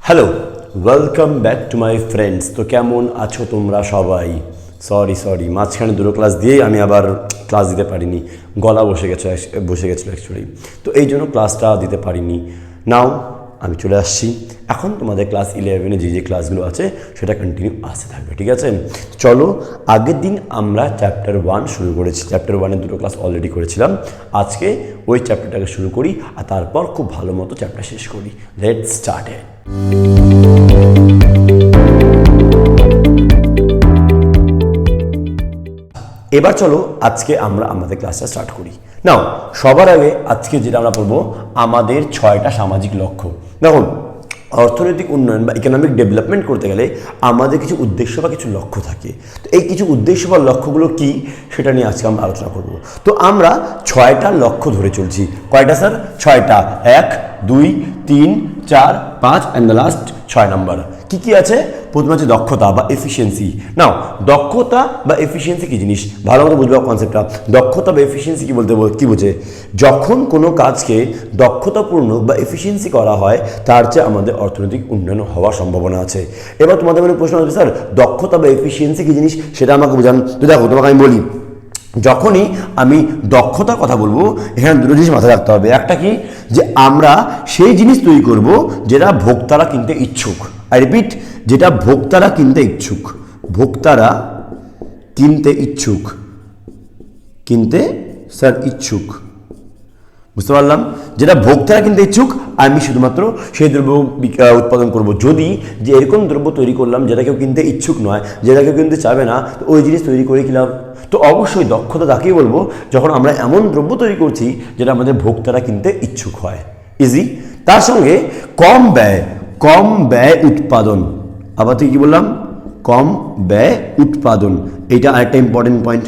Hello, welcome back to my friends. তো কেমন আছো তোমরা সবাই? সরি মাঝখানে দুটো ক্লাস দিয়েই আমি আবার ক্লাস দিতে পারিনি, গলা বসে গেছিলো অ্যাকচুয়ালি। তো এই জন্য ক্লাসটা দিতে পারিনি। নাও আমি চলে আসছি। এখন তোমাদের ক্লাস 11-এ যে ক্লাসগুলো আছে সেটা কন্টিনিউ আসতে থাকবে, ঠিক আছে? চলো, আগের দিন আমরা চ্যাপ্টার 1 শুরু করেছি। চ্যাপ্টার 1-এর দুটো ক্লাস অলরেডি করেছিলাম। আজকে ওই চ্যাপ্টারটাকে শুরু করি আর তারপর খুব ভালো মতো চ্যাপ্টার শেষ করি। Let's start it. এবার চলো আজকে আমরা আমাদের ক্লাসটা স্টার্ট করি। নাও, সবার আগে আজকে যেটা আমরা পড়বো আমাদের 6টা সামাজিক লক্ষ্য। দেখুন, অর্থনৈতিক উন্নয়ন বা ইকোনমিক ডেভেলপমেন্ট করতে গেলে আমাদের কিছু উদ্দেশ্য বা কিছু লক্ষ্য থাকে। তো এই কিছু উদ্দেশ্য বা লক্ষ্যগুলো কি সেটা নিয়ে আজকে আমরা আলোচনা করব। তো আমরা 6টা লক্ষ্য ধরে চলছি। কয়টা স্যার? 6টা। 1, 2, 3, 4, 5 অ্যান্ড দ্য লাস্ট 6 নাম্বার। কি আছে? প্রথমে হচ্ছে দক্ষতা বা এফিসিয়েন্সি। নাও, দক্ষতা বা এফিসিয়েন্সি কি জিনিস ভালো মতো বুঝবো কনসেপ্টটা। দক্ষতা বা এফিসিয়েন্সি কি বোঝে? যখন কোনো কাজকে দক্ষতাপূর্ণ বা এফিসিয়েন্সি করা হয় তার চেয়ে আমাদের অর্থনৈতিক উন্নয়ন হওয়ার সম্ভাবনা আছে। এবার তোমাদের মনে প্রশ্ন আসবে, স্যার দক্ষতা বা এফিসিয়েন্সি কি জিনিস সেটা আমাকে বোঝান। তো দেখো, তোমাকে আমি বলি, যখনই আমি দক্ষতার কথা বলবো এখানে দুটো জিনিস মাথায় রাখতে হবে। একটা কি, যে আমরা সেই জিনিস তৈরি করব যেটা ভোক্তারা কিনতে ইচ্ছুক। আই রিপিট, যেটা ভোক্তারা কিনতে ইচ্ছুক। ভোক্তারা কিনতে ইচ্ছুক। বুঝতে পারলাম? যেটা ভোক্তারা কিনতে ইচ্ছুক আমি শুধুমাত্র সেই দ্রব্য উৎপাদন করব। যদি যে এরকম দ্রব্য তৈরি করলাম যেটা কেউ কিনতে ইচ্ছুক নয়, যেটা কেউ কিনতে চাবে না, তো ওই জিনিস তৈরি করে কি লাভ? তো অবশ্যই দক্ষতা তাকেই বলবো যখন আমরা এমন দ্রব্য তৈরি করছি যেটা আমাদের ভোক্তারা কিনতে ইচ্ছুক হয়। ইজি। তার সঙ্গে কম ব্যয় উৎপাদন। আবার তুই কি বললাম? কম ব্যয় উৎপাদন। এটা আরেকটা ইম্পর্টেন্ট পয়েন্ট।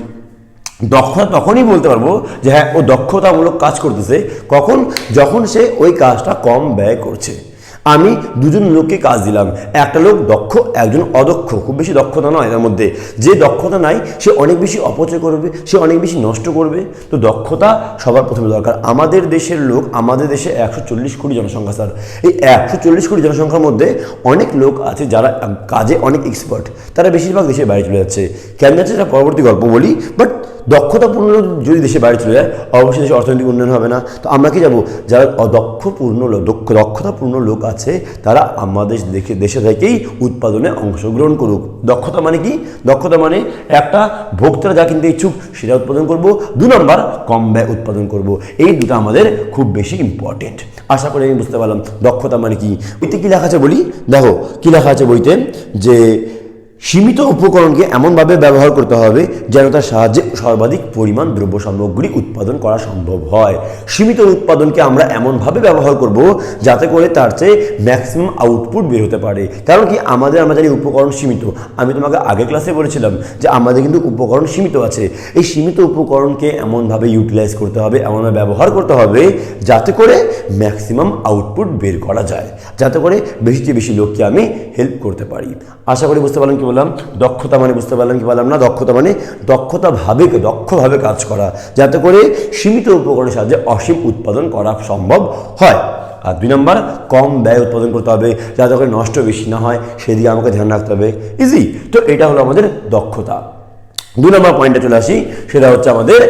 দক্ষতা তখনই বলতে পারবো যে হ্যাঁ, ও দক্ষতামূলক কাজ করতেছে কখন? যখন সে ওই কাজটা কম ব্যয় করছে। আমি দুজন লোককে কাজ দিলাম, একটা লোক দক্ষ, একজন অদক্ষ। খুব বেশি দক্ষতা নয় এর মধ্যে, যে দক্ষতা নাই সে অনেক বেশি অপচয় করবে, সে অনেক বেশি নষ্ট করবে। তো দক্ষতা সবার প্রথমে দরকার। আমাদের দেশের লোক, আমাদের দেশে 140 কোটি জনসংখ্যা স্যার। এই 140 কোটি জনসংখ্যার মধ্যে অনেক লোক আছে যারা কাজে অনেক এক্সপার্ট, তারা বেশিরভাগ দেশের বাইরে চলে যাচ্ছে। কেন যাচ্ছে সেটা পরবর্তী গল্প বলি। বাট দক্ষতাপূর্ণ যদি দেশে বাইরে চলে যায় অবশ্যই দেশে অর্থনৈতিক উন্নয়ন হবে না। তো আমরা কি যাবো? যারা দক্ষতাপূর্ণ লোক আছে তারা আমাদের দেশে থেকেই উৎপাদনে অংশগ্রহণ করুক। দক্ষতা মানে কি? দক্ষতা মানে একটা ভোক্তারা যা কিনতে ইচ্ছুক সেটা উৎপাদন করব। 2 নম্বর, কম ব্যয় উৎপাদন করব। এই দুটো আমাদের খুব বেশি ইম্পর্টেন্ট। আশা করি আমি বুঝতে পারলাম দক্ষতা মানে কি। বইতে কী লেখা আছে বলি, দেখো কী লেখা আছে বইতে, যে সীমিত উপকরণকে এমনভাবে ব্যবহার করতে হবে যেন তার সাহায্যে সর্বাধিক পরিমাণ দ্রব্য সামগ্রী উৎপাদন করা সম্ভব হয়। সীমিত উৎপাদনকে আমরা এমনভাবে ব্যবহার করব যাতে করে তার চেয়ে ম্যাক্সিমাম আউটপুট বের হতে পারে। কারণ কি, আমরা জানি উপকরণ সীমিত। আমি তোমাকে আগের ক্লাসে বলেছিলাম যে আমাদের কিন্তু উপকরণ সীমিত আছে। এই সীমিত উপকরণকে এমনভাবে ইউটিলাইজ করতে হবে, এমনভাবে ব্যবহার করতে হবে যাতে করে ম্যাক্সিমাম আউটপুট বের করা যায়, যাতে করে বেশি চেয়ে বেশি লোককে আমি হেল্প করতে পারি। আশা করি বুঝতে পারলাম কি বললাম। দক্ষতা মানে বুঝতে পারলাম কি বললাম না? দক্ষতা মানে দক্ষভাবে কাজ করা, যাতে করে সীমিত উপকরণের সাহায্যে অসীম উৎপাদন করা সম্ভব হয়। আর 2 নম্বর, কম ব্যয় উৎপাদন করতে হবে যাতে করে নষ্ট বেশি না হয়, সেদিকে আমাকে ধ্যান রাখতে হবে। ইজি। তো এটা হলো আমাদের দক্ষতা। 2 নম্বর পয়েন্টে চলে আসি, সেটা হচ্ছে আমাদের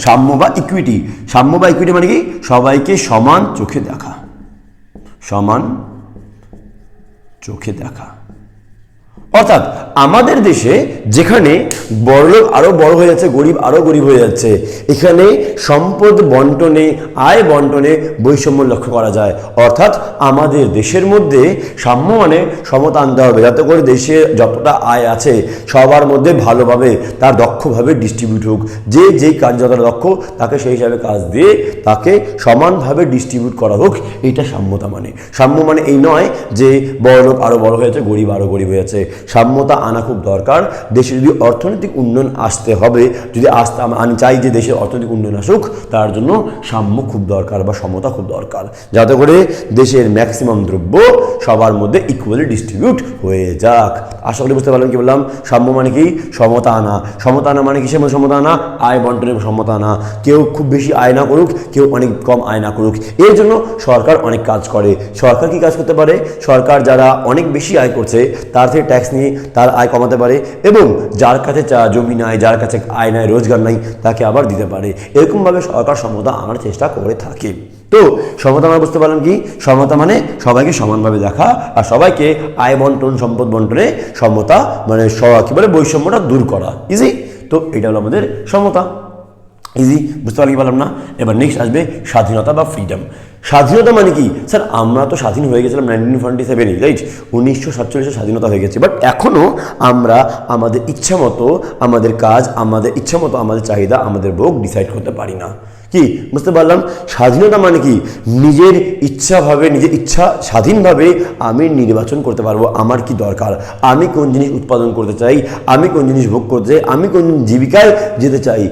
সাম্য বা ইকুইটি। সাম্য বা ইকুইটি মানে কি? সবাইকে সমান চোখে দেখা। অর্থাৎ আমাদের দেশে যেখানে বড়লোক আরো বড় হয়ে যাচ্ছে, গরিব আরো গরিব হয়ে যাচ্ছে, এখানে সম্পদ বন্টনে, আয় বন্টনে বৈষম্য লক্ষ্য করা যায়। অর্থাৎ আমাদের দেশের মধ্যে সাম্য মানে সমতা আনতে হবে, যাতে করে দেশে যতটা আয় আছে সবার মধ্যে ভালোভাবে তার দক্ষভাবে ডিস্ট্রিবিউট হোক। যেই কাজ যতটা দক্ষ তাকে সেই হিসাবে কাজ দিয়ে তাকে সমানভাবে ডিস্ট্রিবিউট করা হোক। এইটা সাম্য মানে এই নয় যে বড়লোক আরো বড় হয়ে যাচ্ছে, গরিব আরো গরিব হয়ে যাচ্ছে। সাম্যতা আনা খুব দরকার। দেশে যদি অর্থনৈতিক উন্নয়ন আসতে হবে, যদি আমি চাই যে দেশের অর্থনৈতিক উন্নয়ন আসুক, তার জন্য সাম্য খুব দরকার বা সমতা খুব দরকার, যাতে করে দেশের ম্যাক্সিমাম দ্রব্য সবার মধ্যে ইকুয়ালি ডিস্ট্রিবিউট হয়ে যাক। আশা করি বুঝতে পারলাম কি বললাম। সাম্য মানে কি? সমতা আনা। সমতা আনা মানে কিসের মধ্যে সমতা আনা? আয় বন্টনের সমতা আনা। কেউ খুব বেশি আয় না করুক, কেউ অনেক কম আয় না করুক। এর জন্য সরকার অনেক কাজ করে। সরকার কি কাজ করতে পারে? সরকার যারা অনেক বেশি আয় করছে তার থেকে ট্যাক্স নিয়ে তার আয় কমাতে পারে, এবং যার কাছে জমি নাই, যার কাছে আয় নাই, রোজগার নাই, তাকে আবার দিতে পারে। এরকমভাবে সরকার সমতা আনার চেষ্টা করে থাকে। তো সমতা আমরা বুঝতে পারলাম কি? সমতা মানে সবাইকে সমানভাবে দেখা আর সবাইকে আয় বন্টন, সম্পদ বন্টনে সমতা মানে কি বলে বৈষম্যটা দূর করা। ইজি। তো এটা হলো আমাদের সমতা। ইজি, বুঝতে পারলাম কি পারলাম না? এবার নেক্সট আসবে স্বাধীনতা বা ফ্রিডম। স্বাধীনতা মানে কি? স্যার আমরা তো স্বাধীন হয়ে গেছিলাম 1947, রাইট? 1947 স্বাধীনতা হয়ে গেছে, বাট এখনও আমরা আমাদের ইচ্ছা মতো আমাদের কাজ, আমাদের ইচ্ছা মতো আমাদের চাহিদা, আমাদের ভোগ ডিসাইড করতে পারি না। কি বুঝতে পারলাম? স্বাধীনতা মানে কি? নিজের ইচ্ছাভাবে, নিজের ইচ্ছা স্বাধীনভাবে আমি নির্বাচন করতে পারবো আমার কি দরকার, আমি কোন জিনিস উৎপাদন করতে চাই, আমি কোন জিনিস ভোগ করতে চাই, আমি কোন জীবিকায় যেতে চাই,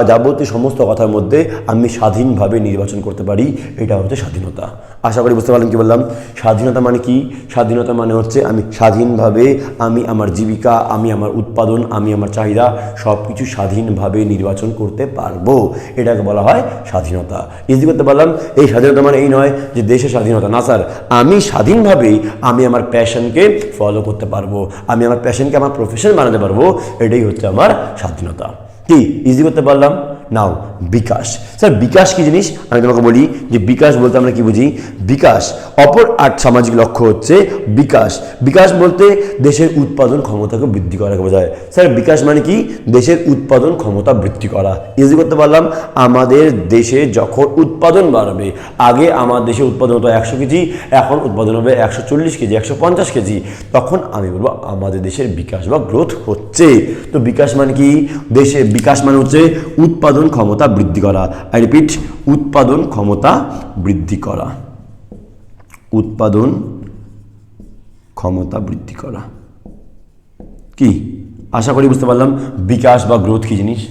যাবতীয় সমস্ত কথার মধ্যে আমি স্বাধীনভাবে নির্বাচন করতে পারি। এটা হচ্ছে স্বাধীনতা। আশা করি বুঝতে পারলাম কি বললাম। স্বাধীনতা মানে কি? স্বাধীনতা মানে হচ্ছে আমি স্বাধীনভাবে আমি আমার জীবিকা, আমি আমার উৎপাদন, আমি আমার চাহিদা সব কিছু স্বাধীনভাবে নির্বাচন করতে পারবো। এটাকে বলা হয় স্বাধীনতা। ইজি করতে পারলাম। এই স্বাধীনতা মানে এই নয় যে দেশের স্বাধীনতা না স্যার, আমি স্বাধীনভাবেই আমি আমার প্যাশনকে ফলো করতে পারবো, আমি আমার প্যাশনকে আমার প্রফেশন বানাতে পারবো। এটাই হচ্ছে আমার স্বাধীনতা। কি ইজি করতে পারলাম? নাও বিকাশ। স্যার বিকাশ কি জিনিস? আমি তোমাকে বলি যে বিকাশ বলতে আমরা কি বুঝি। বিকাশ অপর আট সামাজিক লক্ষ্য হচ্ছে বিকাশ। বিকাশ বলতে দেশের উৎপাদন ক্ষমতাকে বৃদ্ধি করাকে বোঝায়। স্যার বিকাশ মানে কি? দেশের উৎপাদন ক্ষমতা বৃদ্ধি করা। ইজি করতে পারলাম। আমাদের দেশে যখন উৎপাদন বাড়বে, আগে আমার দেশে উৎপাদন হতো 100 কেজি, এখন উৎপাদন হবে 140 কেজি, 150 কেজি, তখন আমি বলবো আমাদের দেশের বিকাশ বা গ্রোথ হচ্ছে। তো বিকাশ মানে কি? দেশে বিকাশ মানে হচ্ছে উৎপাদন ক্ষমতা বৃদ্ধি করা। আই রিপিট, উৎপাদন ক্ষমতা বৃদ্ধি করা। উৎপাদন ক্ষমতা বৃদ্ধি করা। কি আশা করি বুঝতে পারলাম বিকাশ বা গ্রোথ কি জিনিস।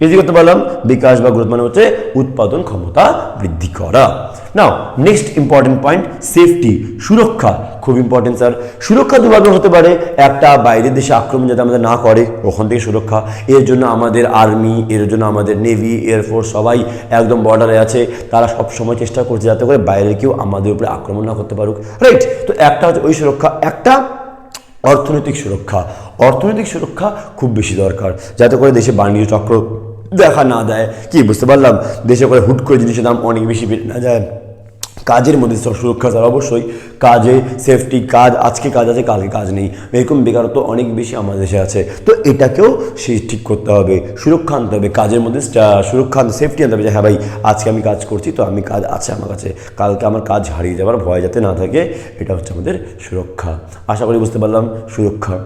ইজি করতে পারলাম। বিকাশ বা গ্রোথ মানে হচ্ছে উৎপাদন ক্ষমতা বৃদ্ধি করা। নাও নেক্সট ইম্পর্টেন্ট পয়েন্ট, সেফটি, সুরক্ষা। খুব ইম্পর্টেন্ট স্যার। সুরক্ষা দুভাবে হতে পারে। একটা বাইরের দেশে আক্রমণ যাতে আমাদের না করে, ওখান থেকে সুরক্ষা। এর জন্য আমাদের আর্মি, এর জন্য আমাদের নেভি, এয়ারফোর্স সবাই একদম বর্ডারে আছে, তারা সবসময় চেষ্টা করছে যাতে করে বাইরে কেউ আমাদের উপরে আক্রমণ না করতে পারুক, রাইট? তো একটা হচ্ছে ওই সুরক্ষা। একটা অর্থনৈতিক সুরক্ষা। অর্থনৈতিক সুরক্ষা খুব বেশি দরকার, যাতে করে দেশে বাণিজ্য চক্র দেখা না দেয়। কি বুঝতে পারলাম? দেশে করে হুট করে জিনিসের দাম অনেক বেশি বেড়ে না যায়। কাজের মধ্যে সুরক্ষা স্যার অবশ্যই। কাজে সেফটি, কাজ আজকে কাজ আছে কালকে কাজ নেই, এরকম বেকারত্ব অনেক বেশি আমাদের দেশে আছে। তো এটাকেও সেই ঠিক করতে হবে, সুরক্ষা আনতে হবে কাজের মধ্যে, সুরক্ষা আনতে, সেফটি আনতে হবে যে হ্যাঁ ভাই আজকে আমি কাজ করছি, তো আমি কাজ আছে আমার কাছে, কালকে আমার কাজ হারিয়ে যাওয়ার ভয় যাতে না থাকে। এটা হচ্ছে আমাদের সুরক্ষা। আশা করি বুঝতে পারলাম সুরক্ষা।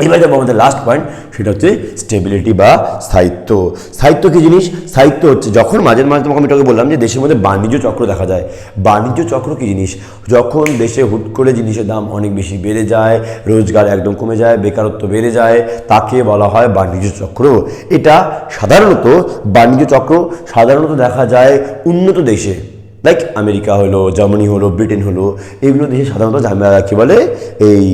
এবার যাবো আমাদের লাস্ট পয়েন্ট, সেটা হচ্ছে স্টেবিলিটি বা স্থায়িত্ব। স্থায়িত্ব কি জিনিস? স্থায়িত্ব হচ্ছে যখন মাঝে মাঝে তোমাকে আমি এটাকে বললাম যে দেশের মধ্যে বাণিজ্য চক্র দেখা যায়। বাণিজ্য চক্র কি জিনিস? যখন দেশে হুট করে জিনিসের দাম অনেক বেশি বেড়ে যায়, রোজগার একদম কমে যায়, বেকারত্ব বেড়ে যায়, তাকে বলা হয় বাণিজ্য চক্র। এটা সাধারণত বাণিজ্য চক্র সাধারণত দেখা যায় উন্নত দেশে, লাইক আমেরিকা হলো, জার্মানি হলো, ব্রিটেন হলো, এগুলো দেশে সাধারণত কী বলে এই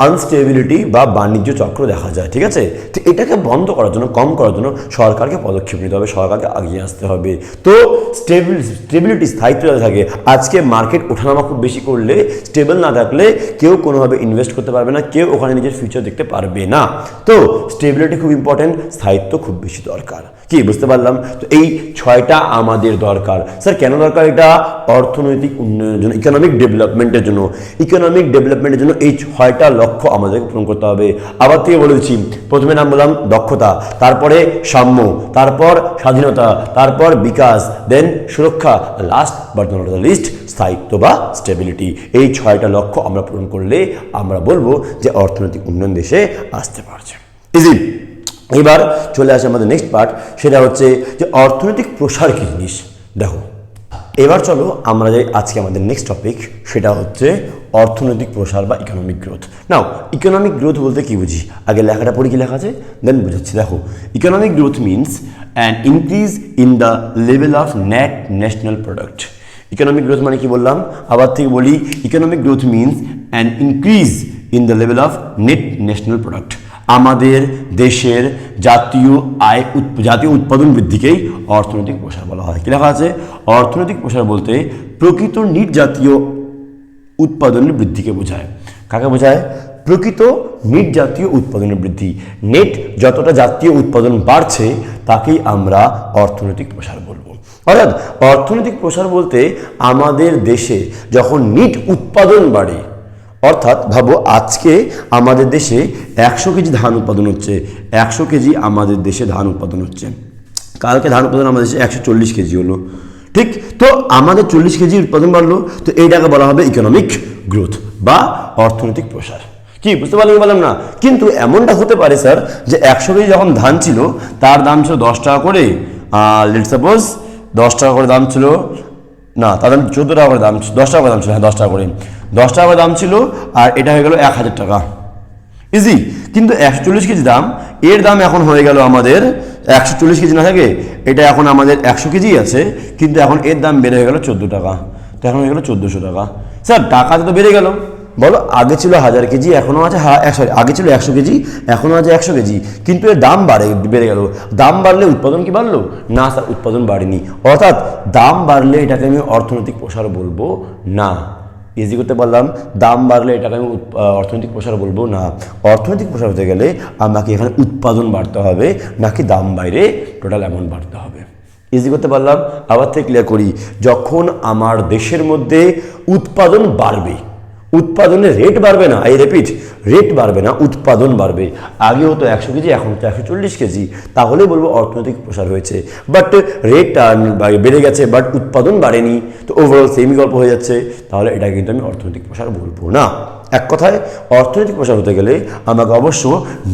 আনস্টেবিলিটি বা বাণিজ্য চক্র দেখা যায়। ঠিক আছে? তো এটাকে বন্ধ করার জন্য, কম করার জন্য সরকারকে পদক্ষেপ নিতে হবে, সরকারকে এগিয়ে আসতে হবে। তো স্টেবিলিটি, স্থায়িত্ব যাতে থাকে। আজকে মার্কেট ওঠানামা খুব বেশি করলে, স্টেবল না থাকলে কেউ কোনোভাবে ইনভেস্ট করতে পারবে না, কেউ ওখানে নিজের ফিউচার দেখতে পারবে না। তো স্টেবিলিটি খুব ইম্পর্টেন্ট, স্থায়িত্ব খুব বেশি দরকার। কি বুঝতে পারলাম? তো এই 6টা আমাদের দরকার। স্যার কেন দরকার এটা? অর্থনৈতিক উন্নয়নের জন্য, ইকোনমিক ডেভেলপমেন্টের জন্য। ইকোনমিক ডেভেলপমেন্টের জন্য এই 6টা লক্ষ্য আমাদেরকে পূরণ করতে হবে। আবার থেকে বলে দিচ্ছি, প্রথমে নাম বললাম দক্ষতা, তারপরে সাম্য, তারপর স্বাধীনতা, তারপর বিকাশ, দেন সুরক্ষা, last but not the least স্থায়িত্ব বা স্টেবিলিটি। এই 6টা লক্ষ্য আমরা পূরণ করলে আমরা বলবো যে অর্থনৈতিক উন্নয়ন দেশে আসতে পারছে। ইজি। এবার চলে আসে আমাদের নেক্সট পার্ট, সেটা হচ্ছে যে অর্থনৈতিক প্রসার কী জিনিস। দেখো এবার চলো আমরা যাই আজকে আমাদের নেক্সট টপিক, সেটা হচ্ছে অর্থনৈতিক প্রসার বা ইকোনমিক গ্রোথ। নাও ইকোনমিক গ্রোথ বলতে কি বুঝি, আগে লেখাটা পড়ি, কি লেখা আছে দেন বুঝাচ্ছি। দেখো, economic growth means an increase in the level of net national product. Economic growth মানে কি বললাম, আবার থেকে বলি, economic growth means an increase in the level of net national product. আমাদের দেশের জাতীয় উৎপাদন বৃদ্ধিকেই অর্থনৈতিক প্রসার বলা হয়। কি লেখা আছে, অর্থনৈতিক প্রসার বলতে প্রকৃত নিট জাতীয় উৎপাদনের বৃদ্ধিকে বোঝায়। কাকে বোঝায়, প্রকৃত নিট জাতীয় উৎপাদনের বৃদ্ধি। নেট যতটা জাতীয় উৎপাদন বাড়ছে তাকেই আমরা অর্থনৈতিক প্রসার বলবো। অর্থাৎ অর্থনৈতিক প্রসার বলতে আমাদের দেশে যখন নিট উৎপাদন বাড়ে, অর্থাৎ ভাবো আজকে আমাদের দেশে 100 কেজি ধান উৎপাদন হচ্ছে, 100 কেজি আমাদের দেশে ধান উৎপাদন হচ্ছে, কালকে ধান উৎপাদন আমাদের দেশে 140 কেজি হলো, ঠিক? তো আমাদের 40 কেজি উৎপাদন বাড়লো, তো এইটাকে বলা হবে ইকোনমিক গ্রোথ বা অর্থনৈতিক প্রসার। কি বুঝতে পারলাম, বললাম না? কিন্তু এমনটা হতে পারে স্যার যে 100 কেজি যখন ধান ছিল তার দাম ছিল 10 টাকা করে, লেটস সাপোজ 10 টাকা করে দাম ছিল, না তার দাম 14 টাকা করে দাম, 10 টাকা করে দাম ছিল, হ্যাঁ 10 টাকা করে, 10 টাকা করে দাম ছিল, আর এটা হয়ে গেল 1000 টাকা, ইজি। কিন্তু 140 কেজি দাম, এর দাম এখন হয়ে গেল আমাদের 140 কেজি না থাকে, এটা এখন আমাদের 100 কেজি আছে, কিন্তু এখন এর দাম বেড়ে হয়ে গেল 14 টাকা, তো এখন হয়ে গেল 1400 টাকা। স্যার টাকাতে তো বেড়ে গেল, বলো আগে ছিল 1000 কেজি, এখনও আছে, সরি আগে ছিল 100 কেজি, এখনও আছে 100 কেজি, কিন্তু এর দাম বেড়ে গেল। দাম বাড়লে উৎপাদন কি বাড়লো? না স্যার, উৎপাদন বাড়েনি। অর্থাৎ দাম বাড়লে এটাকে আমি অর্থনৈতিক প্রসার বলবো না। ইজি করতে পারলাম, দাম বাড়লে এটাকে আমি অর্থনৈতিক প্রসার বলবো না। অর্থনৈতিক প্রসার হতে গেলে আমাকে এখানে উৎপাদন বাড়তে হবে, নাকি দাম বাইরে টোটাল অ্যামাউন্ট বাড়তে হবে। ইজি করতে পারলাম, আবার থেকে ক্লিয়ার করি। যখন আমার দেশের মধ্যে উৎপাদন বাড়বে, উৎপাদনের রেট বাড়বে না, আই রিপিট, রেট বাড়বে না, উৎপাদন বাড়বে। আগে হতো 100 কেজি, এখন তো 140 কেজি, তাহলে বলবো অর্থনৈতিক প্রসার হয়েছে। বাট রেট বেড়ে গেছে, বাট উৎপাদন বাড়েনি, তো ওভারঅল সেমই গল্প হয়ে যাচ্ছে, তাহলে এটা কিন্তু আমি অর্থনৈতিক প্রসার বলবো না। এক কথায় অর্থনৈতিক প্রসার হতে গেলে আমাকে অবশ্য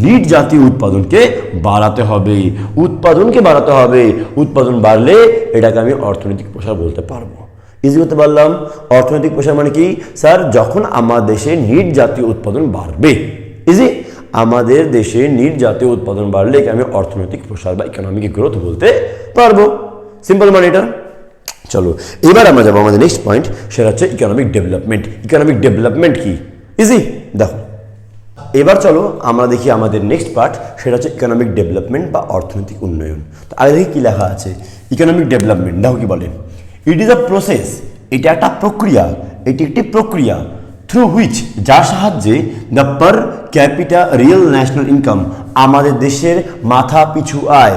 নিট জাতীয় উৎপাদনকে বাড়াতে হবে, উৎপাদনকে বাড়াতে হবে। উৎপাদন বাড়লে এটাকে আমি অর্থনৈতিক প্রসার বলতে পারবো। ইজি করতে পারলাম। অর্থনৈতিক প্রসার মানে কি স্যার, যখন আমার দেশে নিট জাতীয় উৎপাদন বাড়বে। ইজি, আমাদের দেশে নিট জাতীয় উৎপাদন বাড়লে আমি অর্থনৈতিক প্রসার বা ইকোনমিক গ্রোথ বলতে পারবো। সিম্পল মানে এটা। চলো এবার আমরা যাবো আমাদের নেক্সট পয়েন্ট, সেটা হচ্ছে ইকোনমিক ডেভেলপমেন্ট। ইকোনমিক ডেভেলপমেন্ট কি? ইজি দেখো, এবার চলো আমরা দেখি আমাদের নেক্সট পার্ট, সেটা হচ্ছে ইকোনমিক ডেভেলপমেন্ট বা অর্থনৈতিক উন্নয়ন। তো আগে দেখি কি লেখা আছে। ইকোনমিক ডেভেলপমেন্ট দেখো কি বলে, ইট ইজ আ প্রসেস, এটা একটা প্রক্রিয়া, এটি একটি প্রক্রিয়া থ্রু হুইচ, যার সাহায্যে the per capital real national income, আমাদের দেশের মাথা পিছু আয়,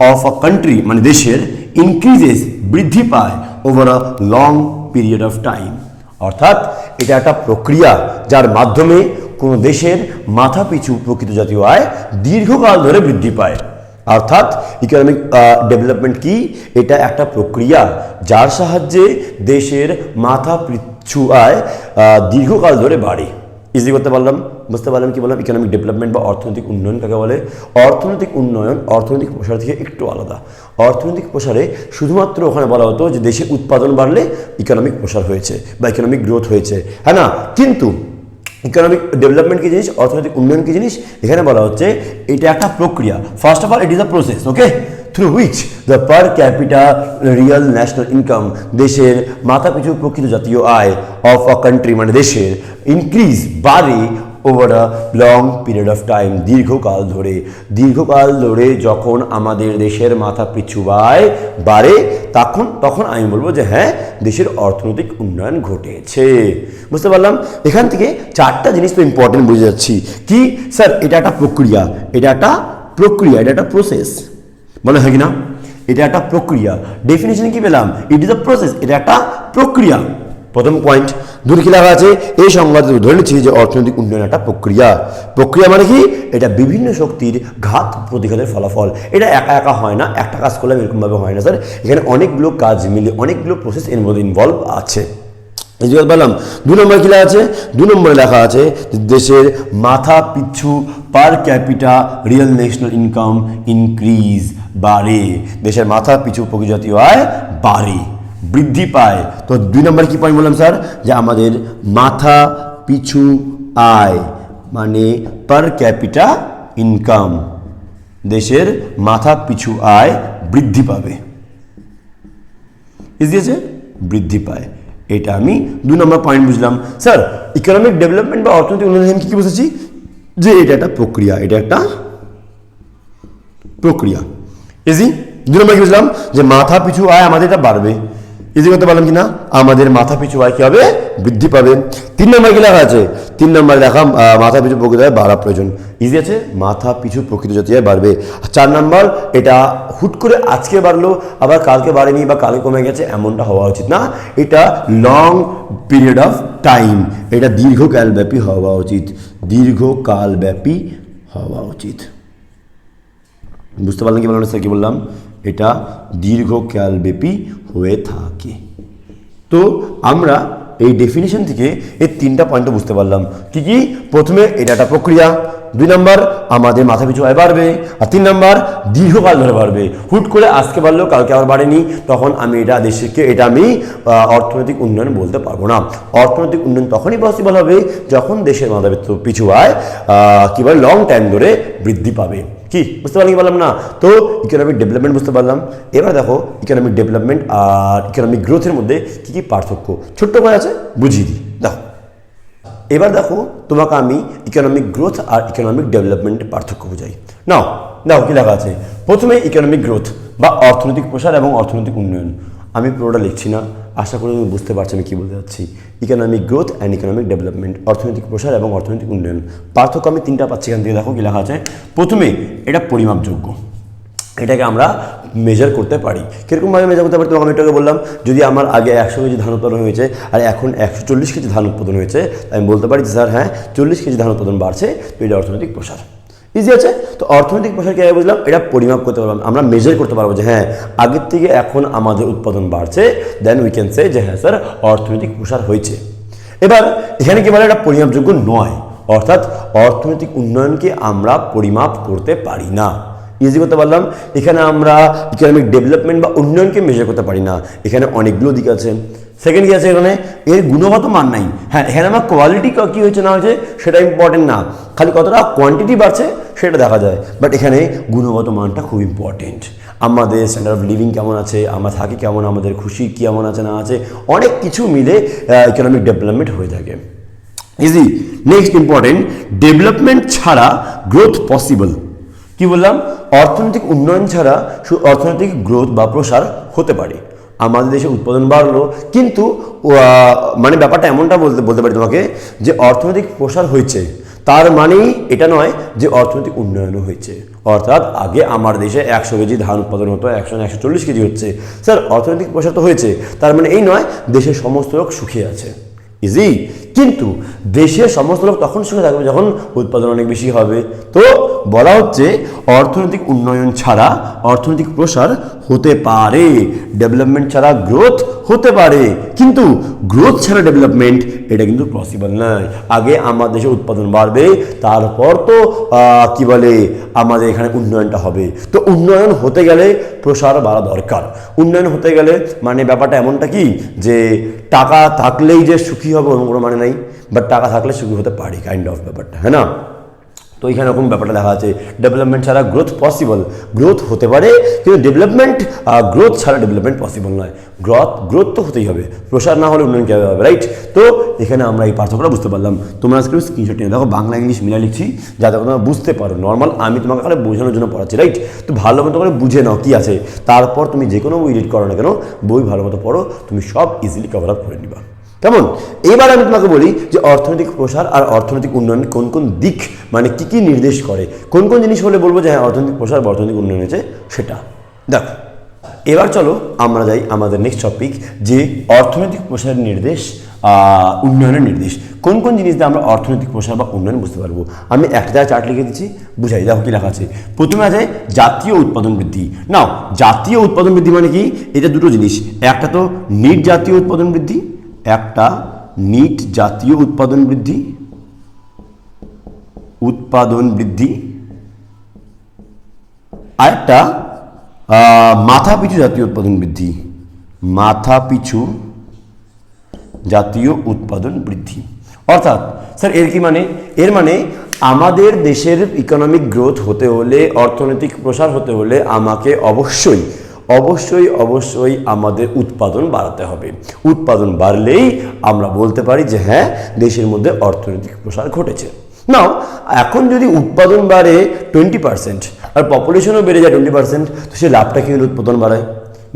অফ আ কান্ট্রি মানে দেশের, ইনক্রিজেস বৃদ্ধি পায় over a long period of time. অর্থাৎ এটা একটা প্রক্রিয়া যার মাধ্যমে কোনো দেশের মাথা পিছু প্রকৃত জাতীয় আয় দীর্ঘকাল ধরে বৃদ্ধি পায়। অর্থাৎ ইকোনমিক ডেভেলপমেন্ট কি? এটা একটা প্রক্রিয়া যার সাহায্যে দেশের মাথা পিছু আয় দীর্ঘকাল ধরে বাড়ে। ইজি করতে পারলাম, বুঝতে পারলাম কি বললাম? ইকোনমিক ডেভেলপমেন্ট বা অর্থনৈতিক উন্নয়ন কাকে বলে? অর্থনৈতিক উন্নয়ন অর্থনৈতিক প্রসার থেকে একটু আলাদা। অর্থনৈতিক প্রসারে শুধুমাত্র ওখানে বলা হতো যে দেশে উৎপাদন বাড়লে ইকোনমিক প্রসার হয়েছে বা ইকোনমিক গ্রোথ হয়েছে, হ্যাঁ না? কিন্তু ইকোনমিক ডেভেলপমেন্ট কি জিনিস, অর্থনৈতিক উন্নয়ন কি জিনিস, এখানে বলা হচ্ছে এটা একটা প্রক্রিয়া। First of all it is a process, okay, through which the per capital real national income, দেশের মাথা পিছু প্রকৃত জাতীয় আয়, অফ আ কান্ট্রি মানে দেশের, ইনক্রিজ বাড়ে over a long period of time, দীর্ঘকাল ধরে যখন আমাদের দেশের মাথা পিছু আয় বাড়ে তখন আমি বলবো যে হ্যাঁ, দেশের অর্থনৈতিক উন্নয়ন ঘটেছে। বুঝতে পারলাম? এখান থেকে চারটা জিনিস তো ইম্পর্টেন্ট বুঝে যাচ্ছি। কি স্যার? এটা একটা প্রক্রিয়া, এটা একটা প্রসেস, বলে হয় কিনা? এটা একটা প্রক্রিয়া। ডেফিনিশন কি পেলাম? ইট ইজ আ প্রসেস, এটা একটা প্রক্রিয়া। প্রথম পয়েন্ট। দূরে কি লেখা আছে? এই সংজ্ঞাতে ধরে নিচ্ছি যে অর্থনৈতিক উন্নয়ন একটা প্রক্রিয়া। প্রক্রিয়া মানে কি? এটা বিভিন্ন শক্তির ঘাত প্রতিঘাতের ফলাফল। এটা একা একা হয় না, একটা কাজ করলে এরকমভাবে হয় না স্যার। এখানে অনেকগুলো কাজ মিলে অনেকগুলো প্রসেস এর মধ্যে ইনভলভ আছে। বললাম 2 নম্বরে কি লেখা আছে? 2 নম্বরে লেখা আছে দেশের মাথা পিছু পার capital real national income increase, বাড়ে। দেশের মাথা পিছু প্রকৃত জাতীয় আয় বাড়ে, বৃদ্ধি পায়। তো 2 নম্বরে কি পয়েন্ট বললাম স্যার? যে আমাদের মাথা পিছু আয় মানে পার ক্যাপিটা ইনকাম, দেশের মাথা পিছু আয় বৃদ্ধি পাবে। ইজি আছে, বৃদ্ধি পায়। এটা আমি 2 নম্বর পয়েন্ট বুঝলাম। স্যার ইকোনমিক ডেভেলপমেন্ট বা অর্থনৈতিক উন্নয়ন কি বুঝেছি, যে এটা একটা প্রক্রিয়া, এটা একটা প্রক্রিয়া। ইজি। 2 নম্বর কি বুঝলাম, যে মাথা পিছু আয় আমাদের এটা বাড়বে। ইজি করতে পারলাম কিনা, আমাদের মাথা পিছু আয় কি হবে, বৃদ্ধি পাবে। 3 নম্বর কি লেখা আছে, 3 নম্বর লেখা মাথা পিছু প্রকৃত আয় বাড়া প্রয়োজন। ইজি আছে, মাথা পিছু প্রকৃত জাতীয় আয় বাড়বে। 4 নম্বর, এটা হুট করে আজকে বাড়লো আবার কালকে বাড়েনি বা কালকে কমে গেছে এমনটা হওয়া উচিত না, এটা লং পিরিয়ড অফ টাইম, এটা দীর্ঘকালব্যাপী হওয়া উচিত, দীর্ঘকালব্যাপী হওয়া উচিত। বুঝতে পারলাম কি বললাম স্যার, কি বললাম, এটা দীর্ঘকালব্যাপী হয়ে থাকে। তো আমরা এই ডেফিনিশন থেকে এই 3টা পয়েন্ট বুঝতে পারলাম। কি কি, প্রথমে এটা একটা প্রক্রিয়া, 2 নম্বর আমাদের মাথা পিছু আয় বাড়বে, আর 3 নম্বর দীর্ঘকাল ধরে বাড়বে, হুট করে আজকে বাড়লেও কালকে আবার বাড়েনি, তখন আমি এটা দেশকে এটা আমি অর্থনৈতিক উন্নয়ন বলতে পারবো না। অর্থনৈতিক উন্নয়ন তখনই পসিবল হবে যখন দেশের মাথা পিছু আয় কি বলে লং টাইম ধরে বৃদ্ধি পাবে। কি বুঝতে পারলাম কি বললাম না। তো ইকোনমিক ডেভেলপমেন্ট বুঝতে পারলাম। এবার দেখো ইকোনমিক ডেভেলপমেন্ট আর ইকোনমিক গ্রোথের মধ্যে কি কি পার্থক্য ছোট্ট করে আছে বুঝিয়ে দিই। দেখো এবার দেখো তোমাকে আমি ইকোনমিক গ্রোথ আর ইকোনমিক ডেভেলপমেন্টের পার্থক্য বোঝাই। নাও দেখো কি লেখা আছে, প্রথমে ইকোনমিক গ্রোথ বা অর্থনৈতিক প্রসার এবং অর্থনৈতিক উন্নয়ন। আমি পুরোটা লিখছি না, আশা করি তুমি বুঝতে পারছো আমি কী বলতে যাচ্ছি। Economic growth and economic development, অর্থনৈতিক প্রসার এবং অর্থনৈতিক উন্নয়ন। পার্থক্য আমি 3টা পাচ্ছি এখান থেকে। দেখো কি লেখা আছে, প্রথমে এটা পরিমাপযোগ্য, এটাকে আমরা মেজার করতে পারি। কীরকমভাবে মেজার করতে পারি তোমাকে আমি এটাকে বললাম, যদি আমার আগে 100 কেজি ধান উৎপাদন হয়েছে আর এখন 140 কেজি ধান উৎপাদন হয়েছে, আমি বলতে পারি যে স্যার হ্যাঁ 40 কেজি ধান উৎপাদন বাড়ছে, তো এটা অর্থনৈতিক প্রসার। ইজি আছে। তো অর্থনৈতিক প্রসার কীভাবে বুঝলাম, এটা পরিমাপ করতে পারলাম, আমরা মেজার করতে পারবো যে হ্যাঁ আগের থেকে এখন আমাদের উৎপাদন বাড়ছে, দেন উই ক্যান সে যে হ্যাঁ স্যার অর্থনৈতিক প্রসার হয়েছে। এবার এখানে কি বলে, এটা পরিমাপযোগ্য নয়, অর্থাৎ অর্থনৈতিক উন্নয়নকে আমরা পরিমাপ করতে পারি না। ইজি করতে পারলাম, এখানে আমরা ইকোনমিক ডেভেলপমেন্ট বা উন্নয়নকে মেজার করতে পারি না, এখানে অনেকগুলো দিক আছে। সেকেন্ড কি আছে, এখানে এর গুণগত মান নাই। হ্যাঁ এখানে আমার কোয়ালিটি কী হয়েছে না হয়েছে সেটা ইম্পর্টেন্ট না, খালি কতটা কোয়ান্টিটি বাড়ছে সেটা দেখা যায়, বাট এখানে গুণগত মানটা খুব ইম্পর্টেন্ট। আমাদের স্ট্যান্ডার্ড অফ লিভিং কেমন আছে, আমরা থাকি কেমন, আমাদের খুশি কেমন আছে না আছে, অনেক কিছু মিলে ইকোনমিক ডেভেলপমেন্ট হয়ে থাকে। ইজি। নেক্সট ইম্পর্টেন্ট, ডেভেলপমেন্ট ছাড়া গ্রোথ পসিবল। কি বললাম, অর্থনৈতিক উন্নয়ন ছাড়া অর্থনৈতিক গ্রোথ বা প্রসার হতে পারে। আমাদের দেশে উৎপাদন বাড়লো, কিন্তু মানে ব্যাপারটা এমনটা বলতে পারি তোমাকে যে অর্থনৈতিক প্রসার হয়েছে, তার মানেই এটা নয় যে অর্থনৈতিক উন্নয়নও হয়েছে। অর্থাৎ আগে আমার দেশে 100 কেজি ধান উৎপাদন হতো, 140 কেজি হচ্ছে, স্যার অর্থনৈতিক প্রসার তো হয়েছে, তার মানে এই নয় দেশের সমস্ত লোক সুখী আছে। ইজি। কিন্তু দেশের সমস্ত লোক তখন সুখে থাকবে যখন উৎপাদন অনেক বেশি হবে। তো বলা হচ্ছে অর্থনৈতিক উন্নয়ন ছাড়া অর্থনৈতিক প্রসার হতে পারে, ডেভেলপমেন্ট ছাড়া গ্রোথ হতে পারে, কিন্তু গ্রোথ ছাড়া ডেভেলপমেন্ট এটা কিন্তু পসিবল নয়। আগে আমাদের দেশে উৎপাদন বাড়বে, তারপর তো কি বলে আমাদের এখানে উন্নয়নটা হবে। তো উন্নয়ন হতে গেলে প্রসার বাড়া দরকার। উন্নয়ন হতে গেলে মানে ব্যাপারটা এমনটা কি যে টাকা থাকলেই যে সুখী হবে এমন কোনো মানে নাই, বাট টাকা থাকলে সুখী হতে পারি কাইন্ড অফ ব্যাপারটা, হ্যাঁ না। তো এখানে এরকম ব্যাপারটা দেখা আছে, ডেভেলপমেন্ট ছাড়া গ্রোথ পসিবল, গ্রোথ হতে পারে কিন্তু ডেভেলপমেন্ট গ্রোথ ছাড়া ডেভেলপমেন্ট পসিবল নয়। গ্রোথ তো হতেই হবে, প্রসার না হলে উন্নয়ন কীভাবে হবে, রাইট। তো এখানে আমরা এই পার্থক্যটা বুঝতে পারলাম। তোমরা আজকে স্ক্রিনশট নিয়ে দেখো, বাংলা ইংলিশ মিলা লিখছি যাতে তোমরা বুঝতে পারো। নর্মাল আমি তোমাকে খালি বোঝানোর জন্য পড়াচ্ছি, রাইট। তো ভালো মতো করে বুঝে নাও কী আছে, তারপর তুমি যে কোনো বই রিড করো না কেন, বই ভালো মতো পড়ো, তুমি সব ইজিলি কভার আপ করে নিবা। কেমন? এবার আমি তোমাকে বলি যে অর্থনৈতিক প্রসার আর অর্থনৈতিক উন্নয়ন কোন কোন দিক মানে কি কি নির্দেশ করে, কোন কোন জিনিস হলে বলবো যে হ্যাঁ অর্থনৈতিক প্রসার বা অর্থনৈতিক উন্নয়ন হয়েছে সেটা দেখো। এবার চলো আমরা যাই আমাদের নেক্সট টপিক, যে অর্থনৈতিক প্রসারের নির্দেশ, উন্নয়নের নির্দেশ। কোন কোন জিনিস দিয়ে আমরা অর্থনৈতিক প্রসার বা উন্নয়ন বুঝতে পারবো। আমি একটা চার্ট লিখে দিচ্ছি, বুঝাই দেখো কি লেখা আছে। প্রথমে আছে জাতীয় উৎপাদন বৃদ্ধি। নাও জাতীয় উৎপাদন বৃদ্ধি মানে কি, এটা দুটো জিনিস, একটা তো নিট জাতীয় উৎপাদন বৃদ্ধি, একটা নিট জাতীয় উৎপাদন বৃদ্ধি, আরেকটা মাথাপিছু জাতীয় উৎপাদন বৃদ্ধি, মাথাপিছু জাতীয় উৎপাদন বৃদ্ধি। অর্থাৎ স্যার এর কি মানে? এর মানে আমাদের দেশের ইকোনমিক গ্রোথ হতে হলে, অর্থনৈতিক প্রসার হতে হলে আমাকে অবশ্যই অবশ্যই অবশ্যই আমাদের উৎপাদন বাড়াতে হবে। উৎপাদন বাড়লেই আমরা বলতে পারি যে হ্যাঁ, দেশের মধ্যে অর্থনৈতিক প্রসার ঘটেছে। নাও এখন যদি উৎপাদন বাড়ে 20% আর পপুলেশনও বেড়ে যায় 20%, তো সে লাভটা কি হলো? উৎপাদন বাড়ায়।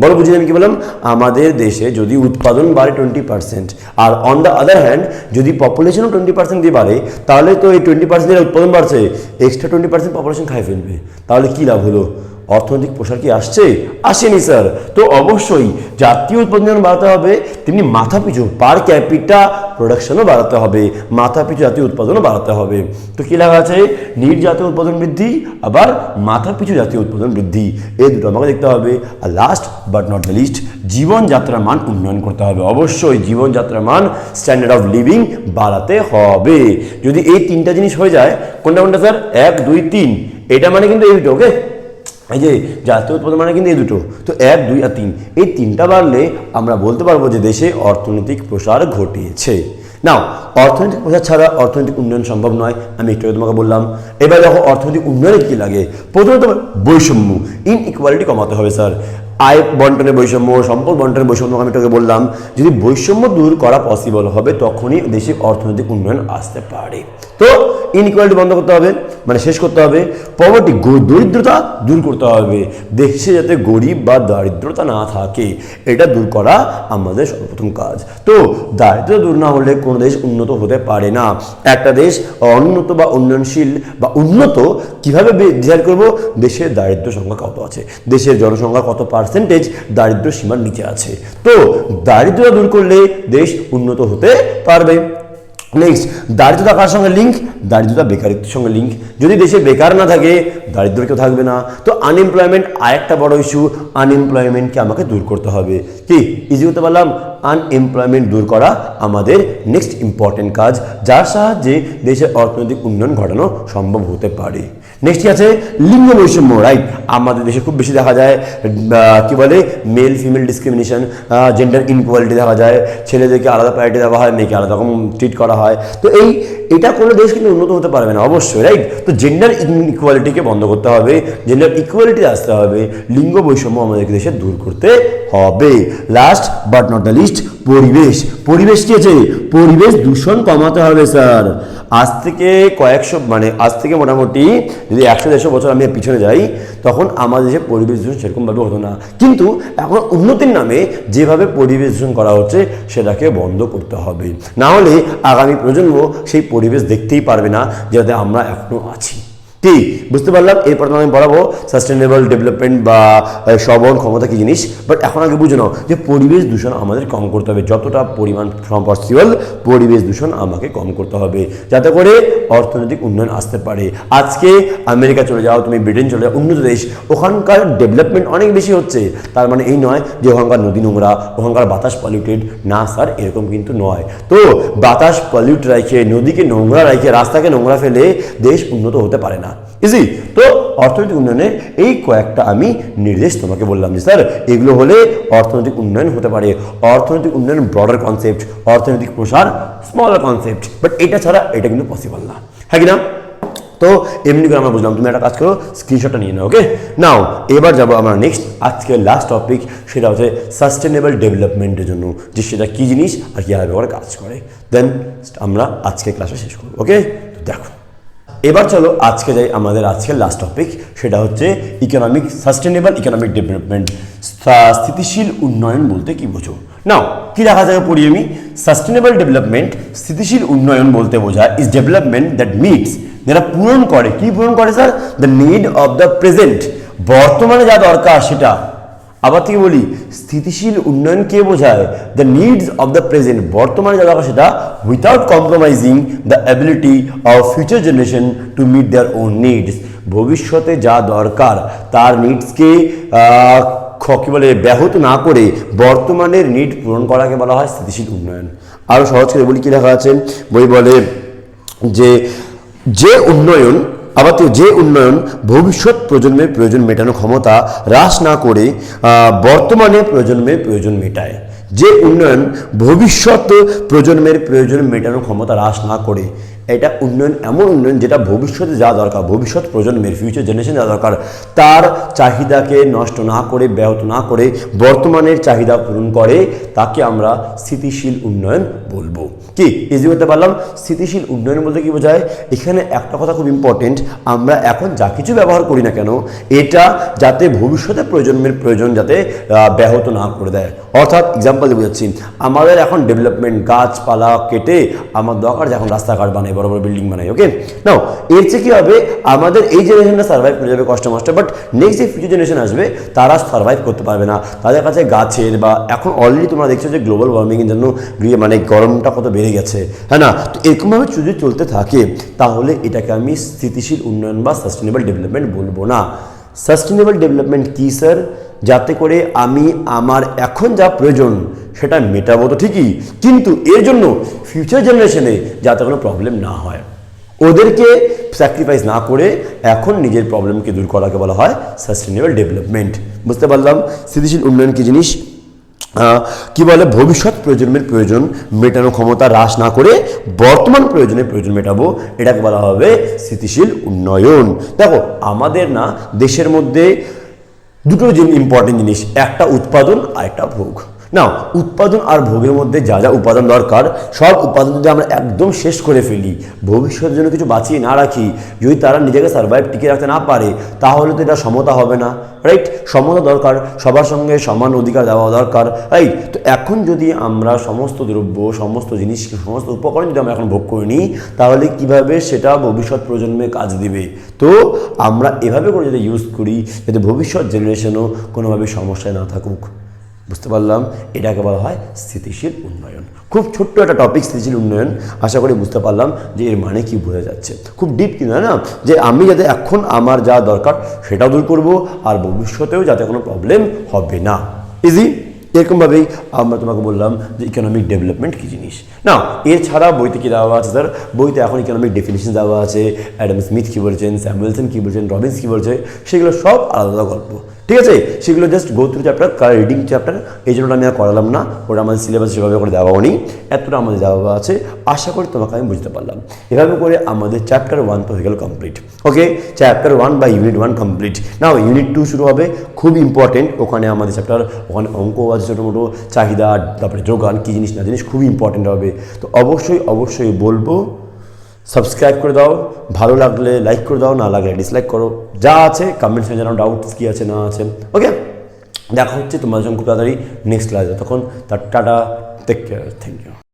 বলো বুঝি আমি কি বললাম? আমাদের দেশে যদি উৎপাদন বাড়ে 20% আর অন দ্য আদার হ্যান্ড যদি পপুলেশনও 20% দিয়ে বাড়ে, তাহলে তো এই 20% উৎপাদন বাড়ছে, এক্সট্রা 20% পপুলেশন খাই ফেলবে। তাহলে কি লাভ হলো? অর্থনৈতিক প্রসার কি আসছে? আসেনি স্যার। তো অবশ্যই জাতীয় উৎপাদন যেমন বাড়াতে হবে, তেমনি মাথাপিছু পার ক্যাপিটা প্রোডাকশনও বাড়াতে হবে, মাথাপিছু জাতীয় উৎপাদনও বাড়াতে হবে। তো কি লেখা আছে? নিট জাতীয় উৎপাদন বৃদ্ধি, আবার মাথাপিছু জাতীয় উৎপাদন বৃদ্ধি, এই দুটো আমাকে দেখতে হবে। আর last but not the least, জীবনযাত্রার মান উন্নয়ন করতে হবে। অবশ্যই জীবনযাত্রার মান, স্ট্যান্ডার্ড অফ লিভিং বাড়াতে হবে। যদি এই তিনটা জিনিস হয়ে যায়, কোনটা কোনটা স্যার? 1 2 3, এটা মানে কিন্তু এই দুটো। ওকে, এই যে জাতীয় উৎপাদন মানে কিন্তু এই দুটো। তো 1 2 আর 3, এই তিনটা বাড়লে আমরা বলতে পারবো যে দেশে অর্থনৈতিক প্রসার ঘটিয়েছে। নাও অর্থনৈতিক প্রসার ছাড়া অর্থনৈতিক উন্নয়ন সম্ভব নয়, আমি একটু তোমাকে বললাম। এবার দেখো অর্থনৈতিক উন্নয়নে কী লাগে? প্রথমত বৈষম্য, ইনইকুয়ালিটি কমাতে হবে স্যার। আয় বন্টনের বৈষম্য, সম্পদ বন্টনের বৈষম্য আমি তোকে বললাম। যদি বৈষম্য দূর করা পসিবল হবে, তখনই দেশে অর্থনৈতিক উন্নয়ন আসতে পারে। তো ইনইকুয়ালিটি বন্ধ করতে হবে, মানে শেষ করতে হবে। পভার্টি, দরিদ্রতা দূর করতে হবে। দেশে যাতে গরিব বা দারিদ্রতা না থাকে, এটা দূর করা আমাদের সর্বপ্রথম কাজ। তো দারিদ্রতা দূর না হলে কোনো দেশ উন্নত হতে পারে না। একটা দেশ অনুন্নত বা উন্নয়নশীল বা উন্নত কিভাবে ডিসাইড করবো? দেশের দারিদ্র সংখ্যা কত আছে, দেশের জনসংখ্যা কত পার্সেন্টেজ দারিদ্র সীমার নিচে আছে। তো দারিদ্রতা দূর করলে দেশ উন্নত হতে পারবে। নেক্সট, দারিদ্রতা কার সঙ্গে লিঙ্ক? দারিদ্রতা বেকারিত্বের সঙ্গে লিঙ্ক। যদি দেশে বেকার না থাকে, দারিদ্র কেউ থাকবে না। তো আনএমপ্লয়মেন্ট আরেকটা বড় ইস্যু, আনএমপ্লয়মেন্টকে আমাকে দূর করতে হবে। কি ইজি করতে পারলাম? আনএমপ্লয়মেন্ট দূর করা আমাদের নেক্সট ইম্পর্টেন্ট কাজ, যার সাহায্যে দেশের অর্থনৈতিক উন্নয়ন ঘটানো সম্ভব হতে পারে। নেক্সট কি আছে? লিঙ্গ বৈষম্য, রাইট। আমাদের দেশে খুব বেশি দেখা যায় কি বলে male female discrimination, gender inequality দেখা যায়। ছেলেদেরকে আলাদা প্রায়োরিটি দেওয়া হয়, মেয়েকে আলাদা রকম ট্রিট করা হয়। তো এটা কোনো দেশ কিন্তু উন্নত হতে পারবে না অবশ্যই, রাইট। তো জেন্ডার ইনইকুয়ালিটিকে বন্ধ করতে হবে, জেন্ডার ইকুয়ালিটি আসতে হবে, লিঙ্গ বৈষম্য আমাদের দেশে দূর করতে হবে। Last but not the least, পরিবেশ। পরিবেশ কি আছে? পরিবেশ দূষণ কমাতে হবে স্যার। আজ থেকে আজ থেকে মোটামুটি যদি 100-150 বছর আমি পিছনে যাই, তখন আমাদের দেশে পরিবেশ দূষণ সেরকমভাবে হতো না। কিন্তু এখন উন্নতির নামে যেভাবে পরিবেশ দূষণ করা হচ্ছে, সেটাকে বন্ধ করতে হবে। না হলে আগামী প্রজন্ম সেই পরিবেশ দেখতেই পারবে না, যাতে আমরা এখনো আছি। কি বুঝতে পারলাম? এরপর আমি বলাবো সাস্টেনেবল ডেভেলপমেন্ট বা সবল ক্ষমতা কি জিনিস। বাট এখন আগে বুঝে নাও যে পরিবেশ দূষণ আমাদের কম করতে হবে, যতটা পরিমাণ পসিবল পরিবেশ দূষণ আমাকে কম করতে হবে, যাতে করে অর্থনৈতিক উন্নয়ন আসতে পারে। আজকে আমেরিকা চলে যাও, তুমি ব্রিটেন চলে যাও, উন্নত দেশ, ওখানকার ডেভেলপমেন্ট অনেক বেশি হচ্ছে। তার মানে এই নয় যে ওখানকার নদী নোংরা, ওখানকার বাতাস পলিউটেড, না স্যার, এরকম কিন্তু নয়। তো বাতাস পলিউট রাখে, নদীকে নোংরা রাখে, রাস্তাকে নোংরা ফেলে দেশ উন্নত হতে পারে না। ইজি। তো অর্থনৈতিক উন্নয়নের এই কয়েকটা আমি নির্দেশ তোমাকে বললাম যে স্যার এগুলো হলে অর্থনৈতিক উন্নয়ন হতে পারে। অর্থনৈতিক উন্নয়ন ব্রডার কনসেপ্ট, অর্থনৈতিক প্রসার স্মলার কনসেপ্ট, বাট এটা ছাড়া এটা কিন্তু পসিবল না, হ্যাঁ কি না? তো এমনি করে আমরা বুঝলাম, তুমি একটা কাজ করো, স্ক্রিনশটটা নিয়ে নাও। ওকে, নাও এবার যাবো আমরা নেক্সট আজকের লাস্ট টপিক, সেটা হচ্ছে সাস্টেনেবল ডেভেলপমেন্টের জন্য যে সেটা কী জিনিস আর কীভাবে করে কাজ করে। দেন আমরা আজকে ক্লাসে শেষ করবো। ওকে, তো দেখো এবার চলো আজকে যাই আমাদের আজকের লাস্ট টপিক, সেটা হচ্ছে সাস্টেনেবল ইকোনমিক ডেভেলপমেন্ট। স্থিতিশীল উন্নয়ন বলতে কি বোঝো? নাও কি দেখা যাবে পড়ি আমি। সাস্টেনেবল ডেভেলপমেন্ট, স্থিতিশীল উন্নয়ন বলতে বোঝায় ইজ ডেভেলপমেন্ট দ্যাট মিটস, যেটা পূরণ করে, কি পূরণ করে sir? The need of the present, বর্তমানে যা দরকার সেটা। আবার থেকে বলি, স্থিতিশীল উন্নয়ন কে বোঝায়? The needs of the present, বর্তমানে যা দরকার সেটা, without compromising the ability of future generation to meet their own needs, ভবিষ্যতে যা দরকার তার নিডসকে কি বলে ব্যাহত না করে বর্তমানের নিড পূরণ করাকে বলা হয় স্থিতিশীল উন্নয়ন। আরও সহজ করে বলি কি লেখা আছে, বই বলে যে উন্নয়ন ভবিষ্যৎ প্রজন্মের প্রয়োজন মেটানোর ক্ষমতা হ্রাস না করে বর্তমানে প্রজন্মের প্রয়োজন মেটায়। যে উন্নয়ন ভবিষ্যৎ প্রজন্মের প্রয়োজন মেটানোর ক্ষমতা হ্রাস না করে, এটা উন্নয়ন এমন উন্নয়ন যেটা ভবিষ্যতে যা দরকার, ভবিষ্যৎ প্রজন্মের ফিউচার জেনারেশন যা দরকার তার চাহিদাকে নষ্ট না করে, ব্যাহত না করে বর্তমানের চাহিদা পূরণ করে, তাকে আমরা স্থিতিশীল উন্নয়ন বলবো। কি ইজি করতে পারলাম? স্থিতিশীল উন্নয়ন বলতে কি বোঝায়? এখানে একটা কথা খুব ইম্পর্টেন্ট, আমরা এখন যা কিছু ব্যবহার করি না কেন এটা যাতে ভবিষ্যতে প্রজন্মের প্রয়োজন যাতে ব্যাহত না করে দেয়। অর্থাৎ এক্সাম্পল দিয়ে বোঝাচ্ছি, আমাদের এখন ডেভেলপমেন্ট, গাছপালা কেটে আমার দরকার যে এখন রাস্তাঘাট বানাই, বড় বড় বিল্ডিং বানাই। ওকে, নাও এর চেয়ে কী হবে, আমাদের এই জেনারেশনটা সার্ভাইভ করে যাবে কষ্ট মষ্ট, বাট নেক্সট যে ফিউচার জেনারেশন আসবে তারা সার্ভাইভ করতে পারবে না। তাদের কাছে গাছের বা এখন অলরেডি তোমরা দেখছো যে গ্লোবাল ওয়ার্মিংয়ের জন্য মানে গরমটা কত বেড়ে গেছে, হ্যাঁ না? তো এরকমভাবে যদি চলতে থাকে তাহলে এটাকে আমি স্থিতিশীল উন্নয়ন বা সাস্টেনেবল ডেভেলপমেন্ট বলবো না। সাস্টেনেবল ডেভেলপমেন্ট কী স্যার? যাতে করে আমি আমার এখন যা প্রয়োজন সেটা মেটাবো তো ঠিকই, কিন্তু এর জন্য ফিউচার জেনারেশনে যাতে কোনো প্রবলেম না হয়, ওদেরকে স্যাক্রিফাইস না করে এখন নিজের প্রবলেমকে দূর করাকে বলা হয় সাস্টেনেবল ডেভেলপমেন্ট। বুঝতে পারলাম স্থিতিশীল উন্নয়ন কী জিনিস? কি বলে, ভবিষ্যৎ প্রজন্মের প্রয়োজন মেটানোর ক্ষমতা হ্রাস না করে বর্তমান প্রয়োজনের প্রয়োজন মেটাবো, এটাকে বলা হবে স্থিতিশীল উন্নয়ন। দেখো আমাদের না দেশের মধ্যে দুটো ইম্পর্টেন্ট জিনিস, একটা উৎপাদন আর একটা ভোগ। না, উৎপাদন আর ভোগের মধ্যে যা যা উপাদান দরকার সব উপাদান যদি আমরা একদম শেষ করে ফেলি, ভবিষ্যতের জন্য কিছু বাঁচিয়ে না রাখি, যদি তারা নিজেকে সার্ভাইভ টিকে রাখতে না পারে, তাহলে তো এটা সমতা হবে না, রাইট? সমতা দরকার, সবার সঙ্গে সমান অধিকার দেওয়া দরকার, রাইট? তো এখন যদি আমরা সমস্ত দ্রব্য, সমস্ত জিনিস, সমস্ত উপকরণ যদি আমরা এখন ভোগ করে নিই, তাহলে কীভাবে সেটা ভবিষ্যৎ প্রজন্মে কাজ দিবে? তো আমরা এভাবে করে যদি ইউজ করি যাতে ভবিষ্যৎ জেনারেশনও কোনোভাবে সমস্যায় না থাকুক। বুঝতে পারলাম, এটাকে বলা হয় স্থিতিশীল উন্নয়ন। খুব ছোট্ট একটা টপিক স্থিতিশীল উন্নয়ন, আশা করি বুঝতে পারলাম যে এর মানে কি বোঝা যাচ্ছে। খুব ডিপ কিন্তু না, যে আমি যাতে এখন আমার যা দরকার সেটাও দূর করব আর ভবিষ্যতেও যাতে কোনো প্রবলেম হবে না। ইজি। এরকমভাবেই আমরা তোমাকে বললাম যে ইকোনমিক ডেভেলপমেন্ট কী জিনিস। না, এর ছাড়া বইতে কী দেওয়া আছে স্যার? বইতে এখন ইকোনমিক ডেফিনেশন দেওয়া আছে, অ্যাডাম স্মিথ কী বলছেন, স্যামুয়েলসন কী বলছেন, রবিন্স কী বলছে, সেগুলো সব আলাদা আলাদা গল্প, ঠিক আছে? সেগুলো just go through chapter, reading chapter, এই জন্য আমি আর করালাম না, ওটা আমাদের সিলেবাস সেভাবে করে দেওয়াও নেই, এতটা আমাদের দেওয়া আছে। আশা করি তোমাকে আমি বুঝতে পারলাম। এভাবে করে আমাদের চ্যাপ্টার 1 তো হয়ে গেল কমপ্লিট। ওকে, চ্যাপ্টার 1 বা ইউনিট 1 কমপ্লিট। নাও ইউনিট 2 শুরু হবে, খুব ইম্পর্টেন্ট। ওখানে আমাদের চ্যাপ্টার, ওখানে অঙ্ক আছে ছোটো মোটো, চাহিদা, তারপরে যোগান, কী জিনিস না জিনিস, খুবই ইম্পর্টেন্ট হবে। তো অবশ্যই অবশ্যই বলবো সাবস্ক্রাইব করে দাও, ভালো লাগলে লাইক করে দাও, না লাগলে ডিসলাইক করো, যা আছে কমেন্টসে জানাও, ডাউটস কী আছে না আছে। ওকে, দেখা হচ্ছে তোমাদের সঙ্গে খুব তাড়াতাড়ি নেক্সট ক্লাসে, তখন তার tata, take care, thank you.